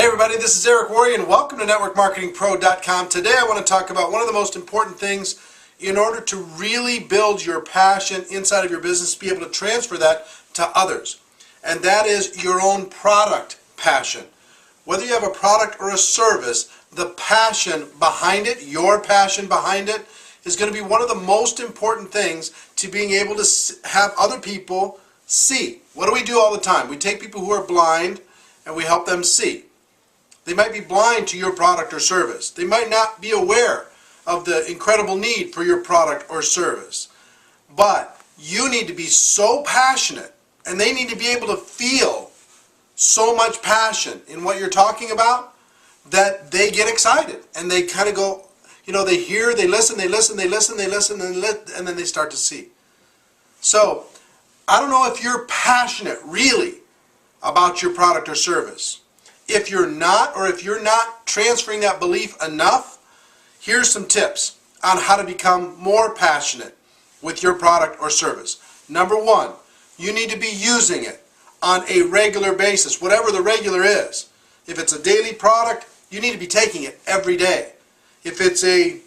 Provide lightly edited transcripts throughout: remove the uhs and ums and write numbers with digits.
everybody, this is Eric Worre and welcome to NetworkMarketingPro.com. Today I want to talk about one of the most important things in order to really build your passion inside of your business, be able to transfer that to others. And that is your own product passion. Whether you have a product or a service, the passion behind it, your passion behind it, is going to be one of the most important things to being able to have other people see. What do we do all the time? We take people who are blind and we help them see. They might be blind to your product or service. They might not be aware of the incredible need for your product or service. But you need to be so passionate, and they need to be able to feel so much passion in what you're talking about that they get excited and they kind of go, you know, they hear, they listen, and then they start to see. So, I don't know if you're passionate really about your product or service. If you're not, or if you're not transferring that belief enough, here's some tips on how to become more passionate with your product or service. Number one, you need to be using it on a regular basis, whatever the regular is. If it's a daily product, you need to be taking it every day. If it's a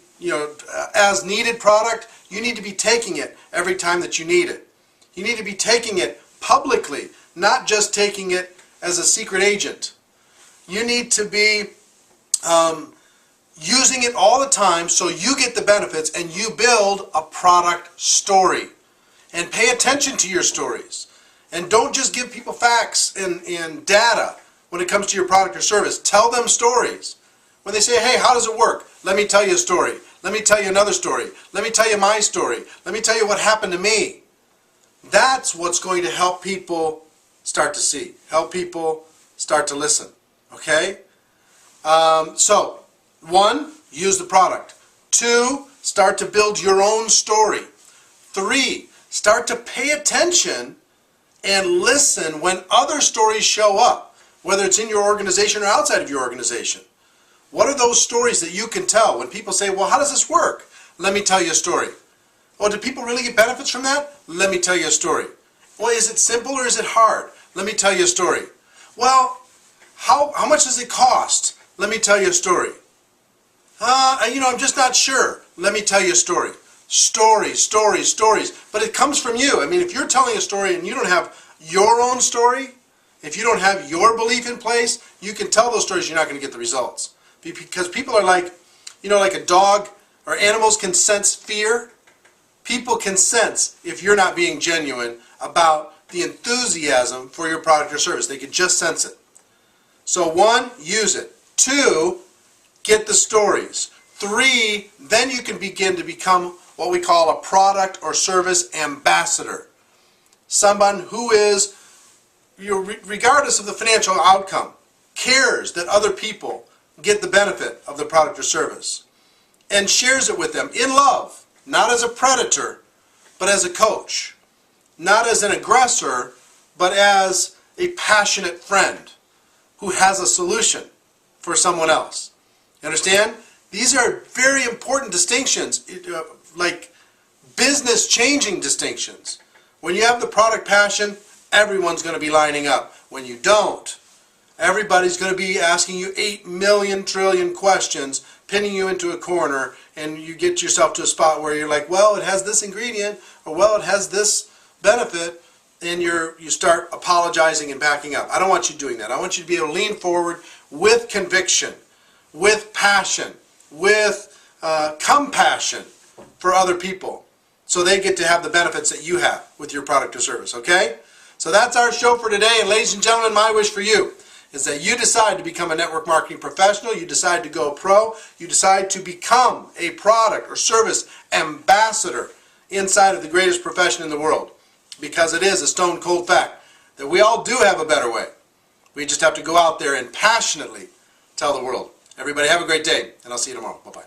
as needed product, you need to be taking it every time that you need it. You need to be taking it publicly, not just taking it as a secret agent. You need to be using it all the time so you get the benefits and you build a product story. And pay attention to your stories. And don't just give people facts and data when it comes to your product or service. Tell them stories. When they say, hey, how does it work? Let me tell you a story. Let me tell you another story. Let me tell you my story. Let me tell you what happened to me. That's what's going to help people start to see. Help people start to listen. Okay? So, one, use the product. Two, start to build your own story. Three, start to pay attention and listen when other stories show up, whether it's in your organization or outside of your organization. What are those stories that you can tell when people say, well, how does this work? Let me tell you a story. Well, do people really get benefits from that? Let me tell you a story. Well, is it simple or is it hard? Let me tell you a story. Well, how much does it cost? Let me tell you a story. I'm just not sure. Let me tell you a story. Stories. But it comes from you. I mean, if you're telling a story and you don't have your own story, if you don't have your belief in place, you can tell those stories, you're not going to get the results. Because people are like, like a dog, or animals can sense fear. People can sense if you're not being genuine about the enthusiasm for your product or service. They can just sense it. So one, use it. Two, get the stories. Three, then you can begin to become what we call a product or service ambassador. Someone who is, regardless of the financial outcome, cares that other people get the benefit of the product or service and shares it with them in love, not as a predator, but as a coach. Not as an aggressor, but as a passionate friend who has a solution for someone else. You understand? These are very important distinctions, like business-changing distinctions. When you have the product passion, everyone's going to be lining up. When you don't, everybody's going to be asking you 8 million trillion questions, pinning you into a corner, and you get yourself to a spot where you're like, well, it has this ingredient, or well, it has this benefit, and you start apologizing and backing up. I don't want you doing that. I want you to be able to lean forward with conviction, with passion, with compassion for other people, so they get to have the benefits that you have with your product or service, okay? So that's our show for today, and ladies and gentlemen, my wish for you is that you decide to become a network marketing professional, you decide to go pro, you decide to become a product or service ambassador inside of the greatest profession in the world. Because it is a stone cold fact that we all do have a better way. We just have to go out there and passionately tell the world. Everybody have a great day, and I'll see you tomorrow. Bye-bye.